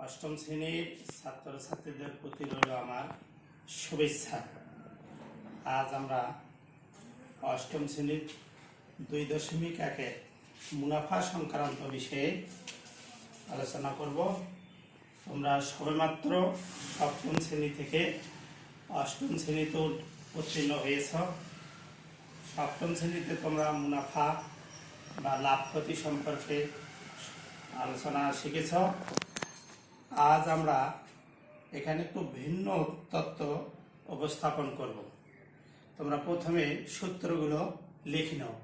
অষ্টম শ্রেণীর ছাত্রছাত্রীদের প্রতি রইল আমার শুভেচ্ছা। আজ আমরা অষ্টম শ্রেণীর 2.1 মুনাফা সংক্রান্ত বিষয়ে আলোচনা করব। তোমরা সবেমাত্র সপ্তম শ্রেণী থেকে অষ্টম শ্রেণীতে উত্তীর্ণ হয়েছ। সপ্তম শ্রেণীতে তোমরা মুনাফা বা লাভ ক্ষতি সম্পর্কে আলোচনা শিখেছ। আজ আমরা এখানে একটু ভিন্ন তত্ত্ব উপস্থাপন করব। তোমরা প্রথমে সূত্রগুলো লিখে নাও।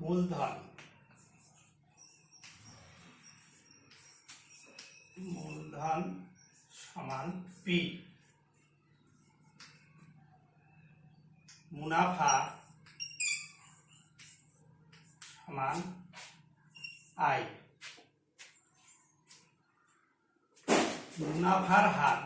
মূলধন সমান পি, মুনাফা সমান আই। মুনাফার হার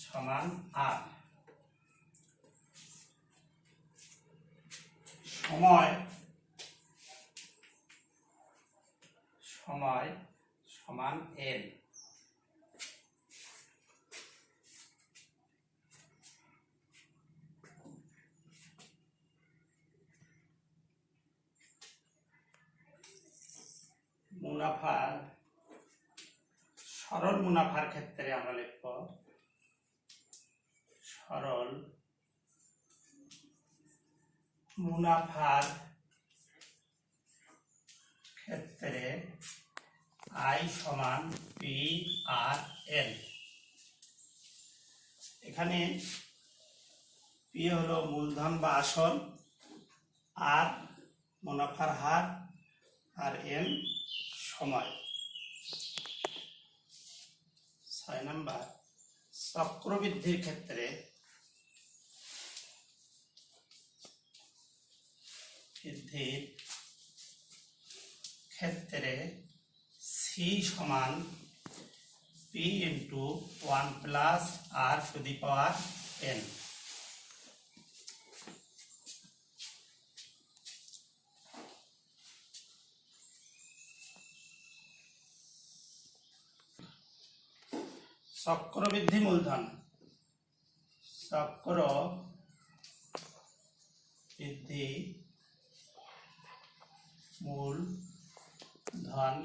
সমান আর। সময় সমান এন। সরল মুনাফার ক্ষেত্রে আমরা লিখব সরল মুনাফার ক্ষেত্রে আই সমান পি আর এল। এখানে পি হলো মূলধন বা আসল, আর মুনাফার হার, আর এন সময়। 6 নাম্বার, চক্রবৃদ্ধির ক্ষেত্রে সি সমান P into 1 plus R to the power N. চক্রবৃদ্ধি মূলধন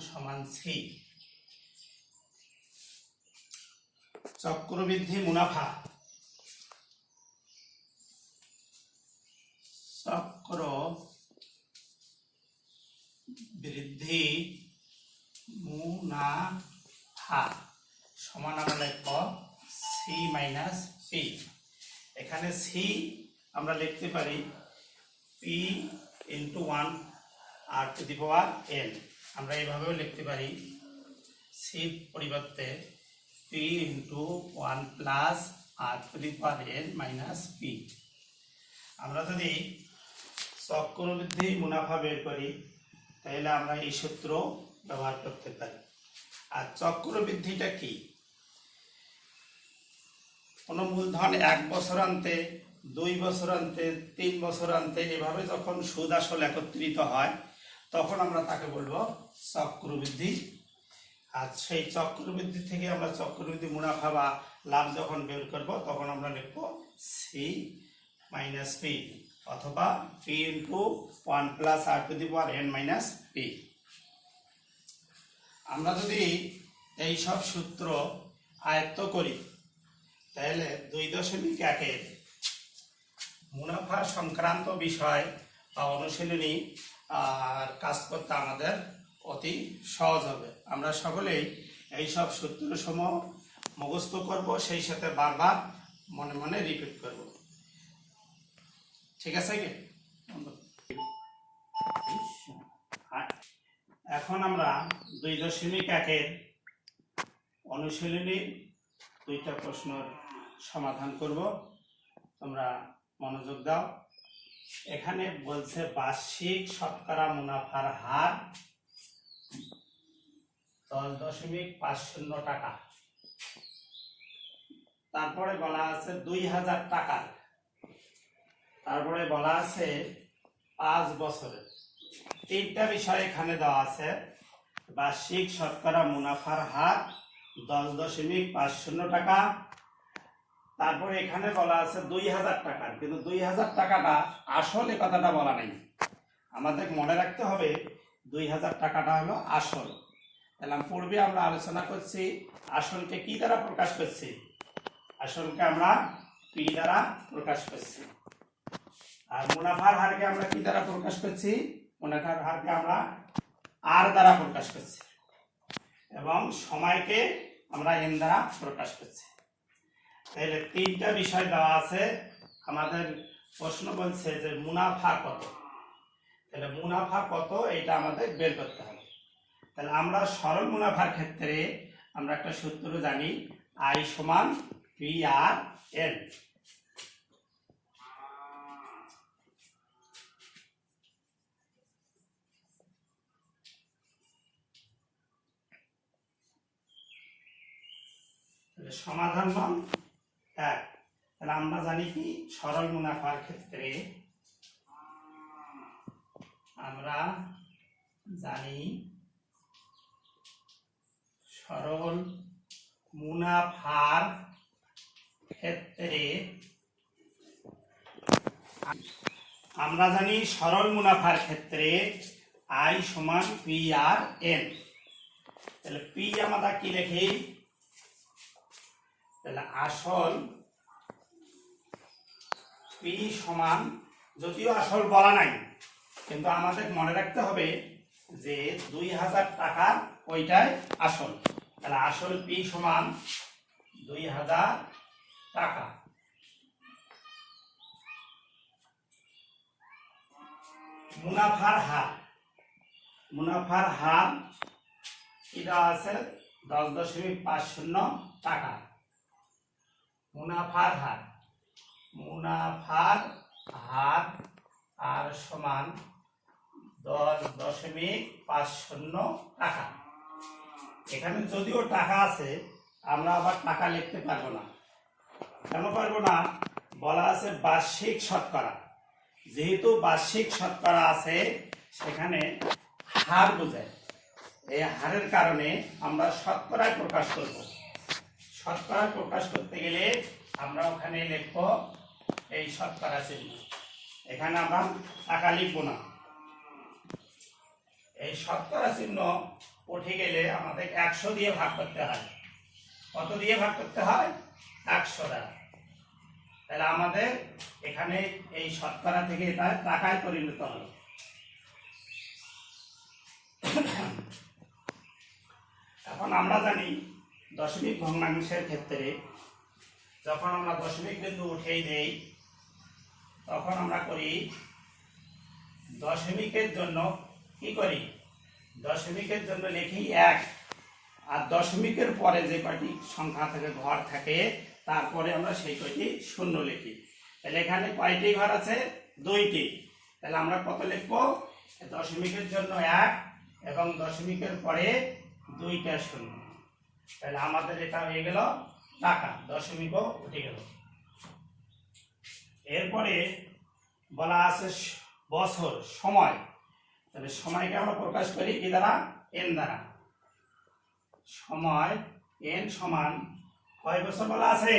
সমান সি। চক্রবৃদ্ধি মুনাফা সমান আমরা লিখব সি মাইনাস পি। এখানে সি আমরা লিখতে পারি P into 1 R to the power N. আমরা এইভাবেও লিখতে পারি সি পরিবর্তে P into 1 plus R to the power N minus P. আমরা যদি চক্রবৃদ্ধি মুনাফা বের করি তাহলে আমরা এই সূত্র ব্যবহার করতে পারি। আর চক্রবৃদ্ধিটা কি? কোনো মূলধন 1 বছর অন্তে, 2 বছর অন্তে, 3 বছর অন্তে এভাবে যখন সুদ আসল একত্রিত হয় তখন আমরা তাকে বলবো চক্রবৃদ্ধি। আর সেই চক্রবৃদ্ধি থেকে আমরা চক্রবৃদ্ধি মুনাফা বা লাভ যখন বের করব তখন আমরা লিখব সি মাইনাস পি অথবা P into 1 plus R to the power N minus P. আমরা যদি এই সব সূত্র আয়ত্ত করি তাহলে 2.1 মুনাফা সংক্রান্ত বিষয় বা অনুশীলনী আর কাজ করতে আমাদের অতি সহজ হবে। আমরা সকলেই এই সব সূত্রসমূহ মুখস্থ করব, সেই সাথে বারবার মনে মনে রিপিট করব। ঠিক আছে কি? এখন আমরা 2.1 অনুশীলনী 2টা প্রশ্নের সমাধান করব। তোমরা মনোযোগ দাও। এখানে বলছে বার্ষিক শতকরা মুনাফার হার 10.50 টাকা। তারপরে বলা আছে 2000 টাকা, তারপরে বলা আছে 5 বছরের। তিনটা বিষয় এখানে দেওয়া আছে। বার্ষিক শতকরা মুনাফার হার 10.50 টাকা। তারপরে এখানে বলা আছে 2000 টাকা, কিন্তু 2000 টাকাটা আসল কথাটা বলা নাই। আমাদের মনে রাখতে হবে 2000 টাকাটা হলো আসল। তাহলে পূর্বে আমরা আলোচনা করছি আসলকে কি দ্বারা প্রকাশ করছি, আসলকে আমরা পি দ্বারা প্রকাশ করছি, আর মুনাফার হারকে আমরা কি দ্বারা প্রকাশ করছি, মুনাফার হারকে আমরা আর দ্বারা প্রকাশ করছি, এবং সময়কে আমরা এন দ্বারা প্রকাশ করছি। তাহলে তিনটা বিষয় দেওয়া আছে। আমাদের প্রশ্ন বলছে যে মুনাফা কত, তাহলে মুনাফা কত এটা আমাদের বের করতে হবে। তাহলে আমরা সরল মুনাফার ক্ষেত্রে আমরা একটা সূত্র জানি, আই সমান পি আর এন। সমাধান মান 1। তাহলে আমরা জানি কি সরল মুনাফার ক্ষেত্রে আমরা জানি সরল মুনাফার ক্ষেত্রে আমরা জানি সরল মুনাফার ক্ষেত্রে আই সমান পি আর এন। তাহলে পি আমরা কি লিখি, তাহলে আসল পি সমান, যদিও আসল বলা নাই কিন্তু আমাদের মনে রাখতে হবে যে 2000 টাকা ওইটাই আসল। তাহলে আসল পি সমান 2000 টাকা। মুনাফার হার, মুনাফার হার কি দেওয়া আছে 10.50 টাকা। মুনাফার হার, মুনাফার হার আর সমান 10.50 টাকা। এখানে যদিও টাকা আছে আমরা আবার টাকা লিখতে পারবো না। কেন পারবো না, বলা আছে বার্ষিক শতকরা। যেহেতু বার্ষিক শতকরা আছে সেখানে হার বোঝায়, এই হারের কারণে আমরা শতকরায় প্রকাশ করব। শতকরায় প্রকাশ করতে গেলে আমরা ওখানে লিখবো এই শতকরা চিহ্ন, এখানে আমরা টাকা লিখবো না। এই শতকরা চিহ্ন উঠে গেলে আমাদের 100 দিয়ে ভাগ করতে হয়। কত দিয়ে ভাগ করতে হয়, 100 দ্বারা। তাহলে আমাদের এখানে এই শতকরা থেকে এটা টাকায় পরিণত হলো। এখন আমরা জানি দশমিক ভগ্নাংশের ক্ষেত্রে যখন আমরা দশমিক বিন্দু উঠেই দেই তখন আমরা করি দশমিকের জন্য কি করি, দশমিকের জন্য লিখি 1, আর দশমিকের পরে যে কয়টি সংখ্যা থাকে ঘর থাকে তারপরে আমরা সেই কয়টি শূন্য লিখি। তাহলে এখানে কয়টি ঘর আছে, 2টি। তাহলে আমরা কত লিখবো, দশমিকের জন্য 1 এবং দশমিকের পরে 2টা শূন্য। তাহলে আমাদের এটা হয়ে গেল টাকা, দশমিকও উঠে গেল। এরপরে বলা আছে বছর, সময়। তাহলে সময়কে আমরা প্রকাশ করি কি দ্বারা, এন দ্বারা। সময় এন সমান কয় বছর বলা আছে,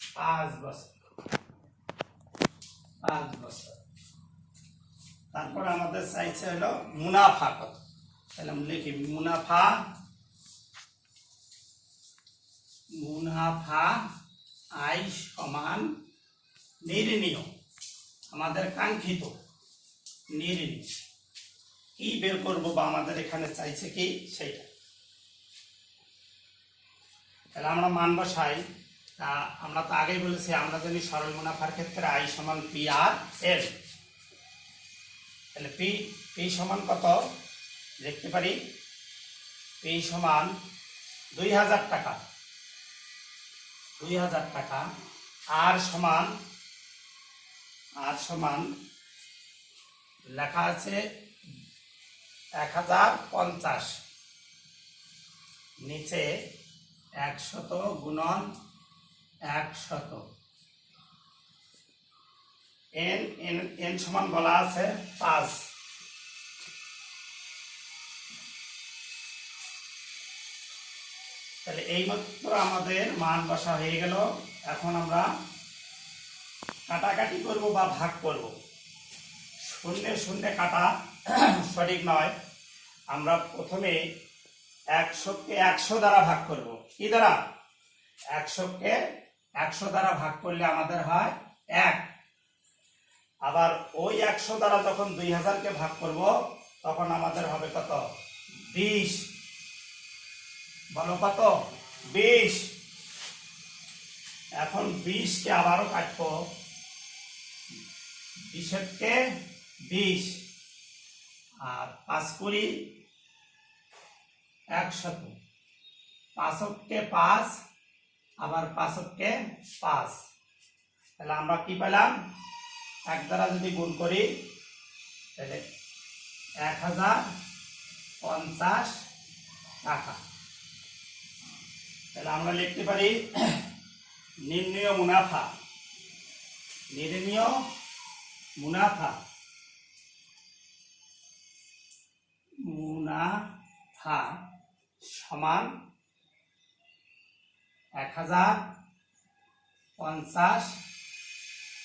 5 বছর। 5 বছর। তারপর আমাদের চাইছে হলো মুনাফা কত। তাহলে আমরা লিখি মুনাফা, মুনাফা আই সমান নির্ণীয়, আমাদের কাঙ্ক্ষিত নির্ণীয়। কি বের করবো বা আমাদের এখানে চাইছে কি সেইটা। তাহলে আমরা মান বসাই। আমরা তো আগেই বলেছি আমরা জানি সরল মুনাফার ক্ষেত্রে আই সমান পি আর এন। তাহলে পি সমান কত দেখতে পারি, পি সমান 2000 টাকা। 2000 টাকা। আর সমান লেখা আছে 1050, নিচে 100 গুণন 100 n n n সমান বলা আছে 5। তাহলে এইমাত্র আমাদের মান বসা হয়ে গেল। এখন আমরা কাটাকাটি করব বা ভাগ করব। শূন্য শূন্য কাটা সঠিক নয়। আমরা প্রথমে 100কে 100 দ্বারা ভাগ করব। কি দ্বারা? 100কে 100 দ্বারা ভাগ করলে আমাদের হয় 1। আবার ওই 100 দ্বারা যখন 2000কে ভাগ করব তখন আমাদের হবে কত? 20। বলো কত? 20। এখন 20কে আবারও কাটবো। 20কে 20 আর 5 কুড়ি 100। 5কে 5 আবার 5কে 5। তাহলে আমরা কি পেলাম? 1 দ্বারা যদি গুণ করি তাহলে 1050 টাকা। তাহলে আমরা লিখতে পারি নির্ণীয় মুনাফা। নির্ণীয় মুনাফা মুনাফা সমান 1050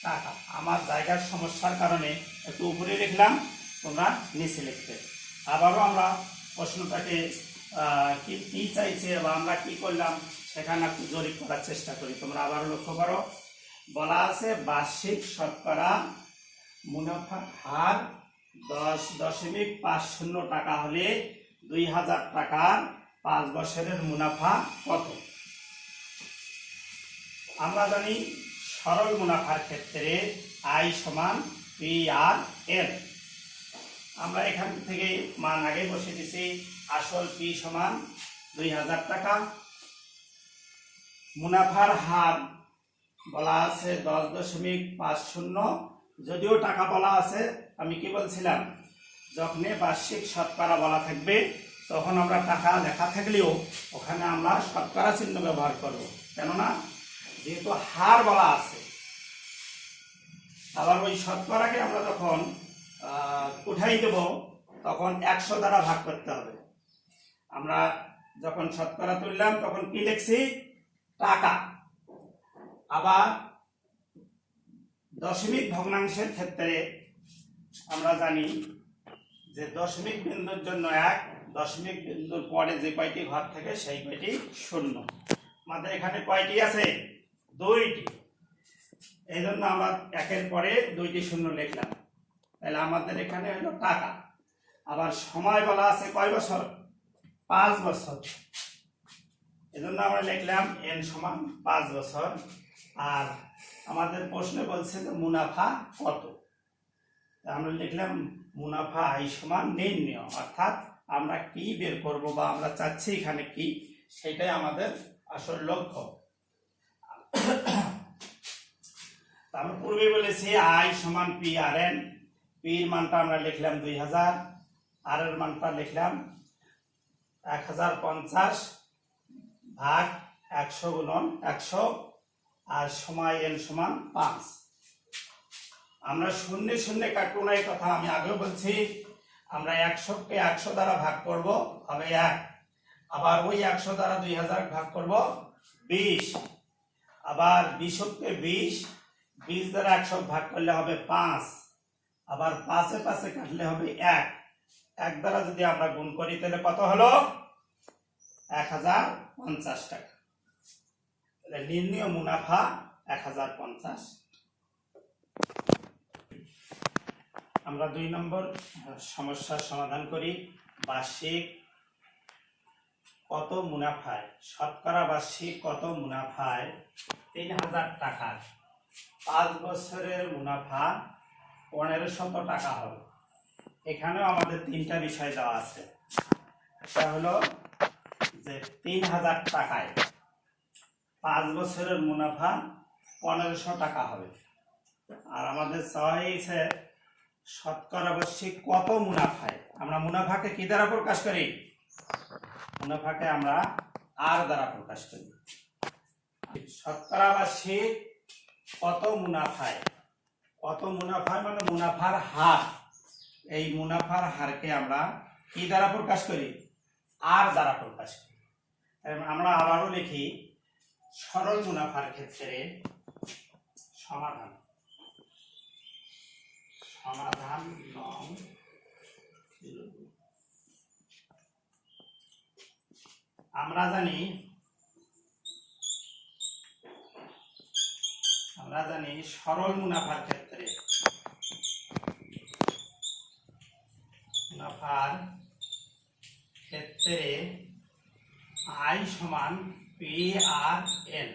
টাকা। আমার জায়গার সমস্যার কারণে একটু উপরে লিখলাম, তোমরা নিচে লিখতে। আবারও আমরা প্রশ্নটাকে কি চাইছে বা আমরা কি করলাম সেখানে একটু জরিপ করার চেষ্টা করি। তোমরা আবারও লক্ষ্য করো, বলা আছে বার্ষিক শতকরা মুনাফার হার 10.50 টাকা হলে 2000 টাকার 5 বছরের মুনাফা কত? আমরা জানি সরল মুনাফার ক্ষেত্রে আই সমান পি আর এল। আমরা এখান থেকে মান আগে বসে দিছি। আসল পি সমান 2000 টাকা। মুনাফার হার বলা আছে 10.50। যদিও টাকা বলা আছে, আমি কি বলছিলাম, যখন বার্ষিক শতকরা বলা থাকবে তখন আমরা টাকা লেখা থাকলেও ওখানে আমরা শতকরা চিহ্ন ব্যবহার করব, কেননা যেহেতু হার বলা আছে। আবার ওই শতকরাকে আমরা যখন উঠাই দেব তখন 100 দ্বারা ভাগ করতে হবে। আমরা যখন শতকরা তুললাম তখন কি লিখছি? টাকা। আবার দশমিক ভগ্নাংশের ক্ষেত্রে আমরা জানি যে দশমিক বিন্দুর জন্য 1, দশমিক বিন্দুর পরে যে কয়টি ঘর থাকে সেই কয়টি শূন্য। আমাদের এখানে কয়টি আছে? 2টি। এই জন্য আমরা 1-এর পরে 2টি শূন্য লিখলাম। তাহলে আমাদের এখানে হলো টাকা। আবার সময় বলা আছে কয় বছর? 5 বছর। এই জন্য আমরা লিখলাম n সমান 5 বছর। আর আমাদের প্রশ্নে বলছে যে মুনাফা কত? আমরা লিখলাম মুনাফা আই সমান নির্ণয়, অর্থাৎ আমরা কি বের করব বা আমরা চাচ্ছি এখানে কি, সেটাই আমাদের আসল লক্ষ্য। আমরা পূর্বে বলেছি আই সমান পি আর এন। পির মানটা আমরা লিখলাম 2000, আর এর মানটা লিখলাম 1050 ভাগ 100 গুণন 100, আর সময় n সমান 5। আমরা শূন্য শূন্য কাটবো না, এই কথা আমি আগেও বলছি। আমরা 100কে 100 দ্বারা ভাগ করব, হবে 1। আবার ওই 100 দ্বারা 2000 ভাগ করব, 20। আবার 20কে 20 দ্বারা 100 ভাগ করলে হবে 5। আবার 5-এ 5-এ কাটলে হবে 1। 1 দ্বারা যদি আমরা গুণ করি তাহলে কত হলো? 1050 টাকা। তাহলে নির্ণীয় মুনাফা 1050। আমরা 2 নম্বর সমস্যার সমাধান করি। বার্ষিক কত মুনাফায়, শতকরা বার্ষিক কত মুনাফায় 3000 টাকার 5 বছরের মুনাফা 1500 টাকা হবে। এখানেও আমাদের 3টা বিষয় দেওয়া আছে। এটা হলো যে 3000 টাকায় 5 বছরের মুনাফা 1500 টাকা হবে। আর আমাদের চাওয়া হয়েছে শতকরা বার্ষিক কত মুনাফায়। আমরা মুনাফাকে কি দ্বারা প্রকাশ করি? মুনাফাকে আমরা আর দ্বারা প্রকাশ করি। শতকরা বার্ষিক কত মুনাফায়, কত মুনাফায় মানে মুনাফার হার। এই মুনাফার হারকে আমরা কি দ্বারা প্রকাশ করি? আর দ্বারা প্রকাশ করি। আমরা আবারও লিখি সরল মুনাফার ক্ষেত্রে সমাধান। সমাধান নং আমরা জানি সরল মুনাফার ক্ষেত্রে আই সমান PRN।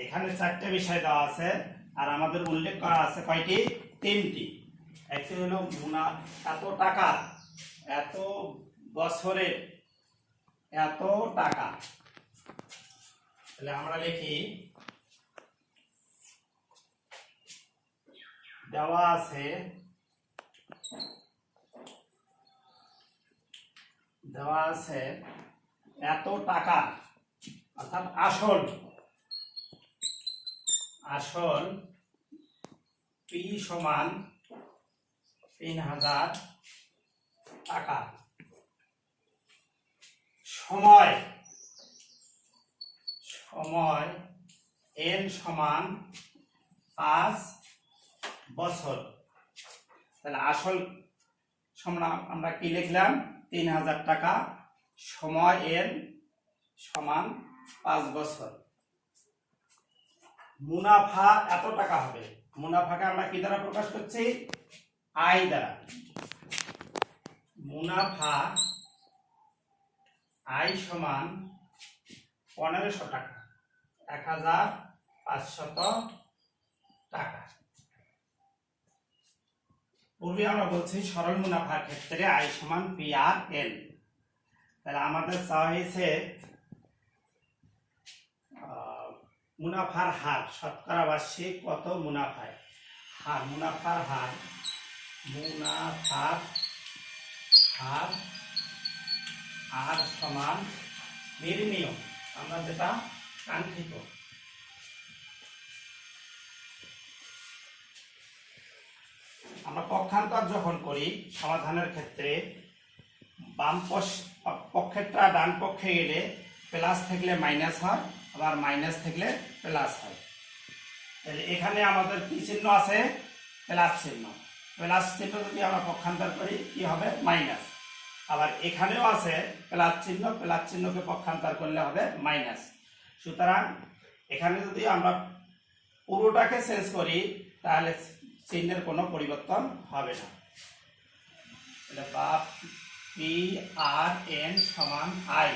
এখানে 4টে বিষয় দেওয়া আছে আর আমাদের উল্লেখ করা আছে কয়টি? 3টি। একটি হলো এত টাকা, এত বছরে এত টাকা। তাহলে আমরা লিখি দেওয়া আছে এত টাকা অর্থাৎ আসল P সমান 3000 টাকা। সময় N সমান 5 বছর। তাহলে আসল সমান আমরা কি লিখলাম? 3000 টাকা, সময় N সমান 5 বছর। মুনাফা এত টাকা হবে। মুনাফাকে আমরা কি দ্বারা প্রকাশ করছি? আয় দ্বারা। মুনাফা আয় সমান 1500 টাকা, 1500 টাকা। পূর্বে আমরা বলছি সরল মুনাফার ক্ষেত্রে আয় সমান PRN। তাহলে আমাদের চাওয়া হয়েছে মুনাফার হার, শতকরা বার্ষিক কত মুনাফায়। মুনাফার হার আর সমান নির্ণীয়, আমরা যেটা কাঙ্ক্ষিত। আমরা পক্ষান্তর যখন করি সমাধানের ক্ষেত্রে বাম পক্ষেরটা ডান পক্ষে গেলে প্লাস থাকলে মাইনাস হয়, আবার মাইনাস থাকলে প্লাস হয়। তাহলে এখানে আমাদের কি চিহ্ন আছে? প্লাস চিহ্ন। প্লাস চিহ্ন যদি আমরা পক্ষান্তর করি কি হবে? মাইনাস। আবার এখানেও আছে প্লাস চিহ্ন, প্লাস চিহ্নকে পক্ষান্তর করলে হবে মাইনাস। সুতরাং এখানে যদি আমরা পুরোটাকে চেঞ্জ করি তাহলে চিহ্নের কোনো পরিবর্তন হবে না। বা PRN সমান আই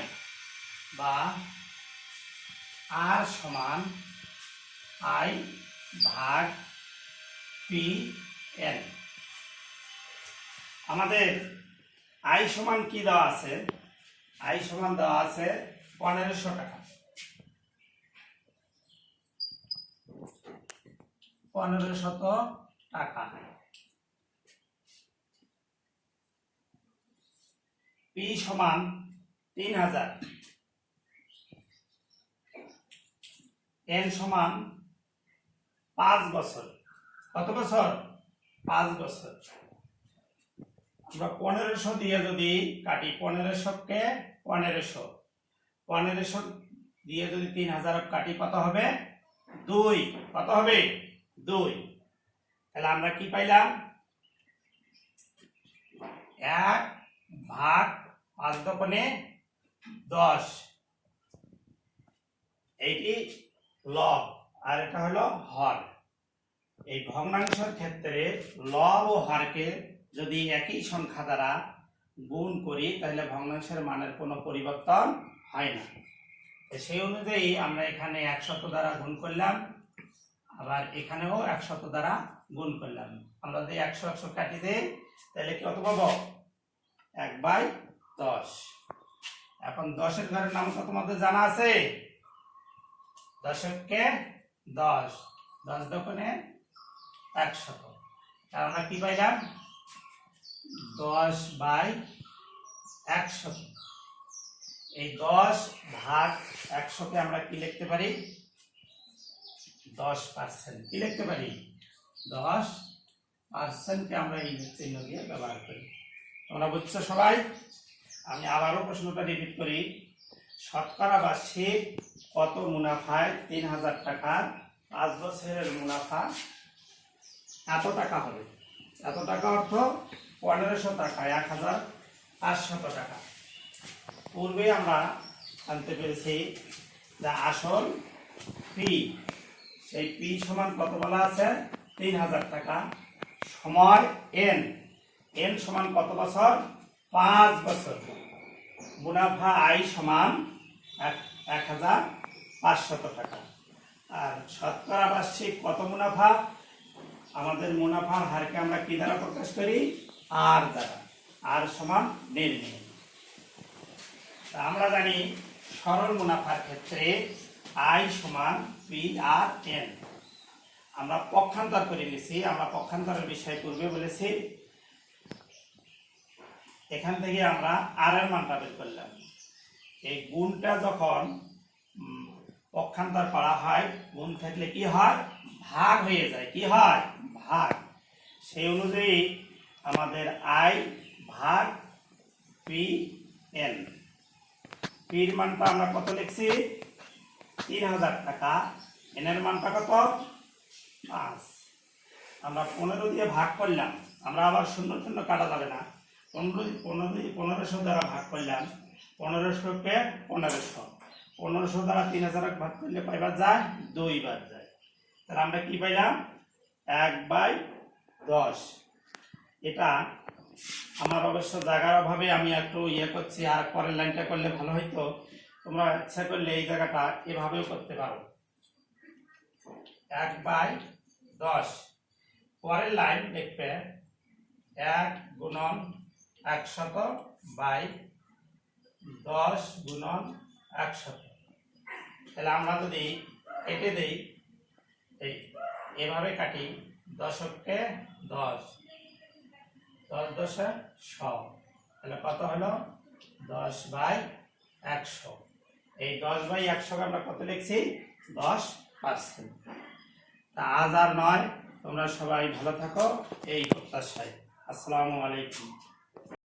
বা আর সমান আই ভাগ PN। আমাদের আই সমান কি দেওয়া আছে? আই সমান দেওয়া আছে 1500 টাকা। 1500 টাকা। P সমান 3000, N সমান 5 বছর। কত বছর? 5 বছর। আমরা 1500 দিয়ে যদি কাটি, 1500কে 1500 দিয়ে যদি 3000 কাটি কত হবে? 2। কত হবে? 2। তাহলে আমরা কি পাইলাম? 1 ভাগ 5 দোকানে 10। এইটি লব আর এটা হলো হর। এই ভগ্নাংশের ক্ষেত্রে লব ও হরকে যদি একই সংখ্যা দ্বারা গুণ করি তাহলে ভগ্নাংশের মানের কোনো পরিবর্তন হয় না। সেই অনুযায়ী আমরা এখানে 100 দ্বারা গুণ করলাম, আবার এখানেও 100 দ্বারা গুণ করলাম। আমরা যদি 100 কাটি দেই তাহলে কত পাবো? 1/10। এখন 10-এর ঘরের নাম তো তোমাদের জানা আছে। 10কে 10, 10 দোকানে 100। তাহলে আমরা কি পাইলাম? 10/100। এই 10 ভাগ 100কে আমরা কি লিখতে পারি? 10%। কি লিখতে পারি? 10%কে আমরা এই চিহ্ন দিয়ে ব্যবহার করি। তোমরা বুঝছো সবাই? আমি আবারও প্রশ্নটা রিপিট করি। শতকরা বার্ষিক কত মুনাফায় 3000 টাকার 5 বছরের মুনাফা এত টাকা হবে। এত টাকা অর্থ 1500 টাকা, 1500 টাকা। পূর্বে আমরা জানতে পেরেছি যে আসল পি, সেই পি সমান কত বলা আছে? 3000 টাকা। সময় এন, এন সমান কত বছর? 5 বছর। মুনাফা আই সমান 1500 টাকা। আর শতকরা বার্ষিক কত মুনাফা? আমাদের মুনাফার হারকে আমরা কি দ্বারা প্রকাশ করি? আর দ্বারা। আর সমান নির্ণয়। আমরা জানি সরল মুনাফার ক্ষেত্রে আই সমান পি আর এন। আমরা পক্ষান্তর করে নিছি। আমরা পক্ষান্তরের বিষয় পূর্বে বলেছি। এখান থেকে আমরা আর এর মানটা বের করলাম। এই গুণটা যখন পক্ষান্তর করা হয়, গুণ থাকলে কি হয়? ভাগ হয়ে যায়। কি হয়? ভাগ। সেই অনুযায়ী আমাদের আই ভাগ পি এন। পির মানটা আমরা কত লিখছি? 3000 টাকা। এন এর মানটা কত? 5। আমরা 15 দিয়ে ভাগ করলাম। আমরা আবার শূন্য শূন্য কাটা যাবে না। 1500 দ্বারা ভাগ করলাম। 1500-কে 1500। 1500 দ্বারা 3000 ভাগ করলে কয়বার যায়? 2 বার যায়। তাহলে আমরা কি পাইলাম? 1/10। এটা আমার অবশ্য জায়গার অভাবে আমি একটু করছি, আর পরের লাইনটা করলে ভালো হইতো। তোমরা ইচ্ছা করলে এই জায়গাটা এভাবেও করতে পারো। 1/10। পরের লাইন দেখবে 1 গুণন 100/10 গুণন 100। তাহলে আমরা যদি কেটে দেই, এভাবে কাটি, দশককে 10, 10 10 100। তাহলে কত হলো? 10/100। এই 10/100 আমরা কত লিখছি? 10%। তা আজ আর নয়, তোমরা সবাই ভালো থাকো এই প্রত্যাশায়। আসসালামু আলাইকুম।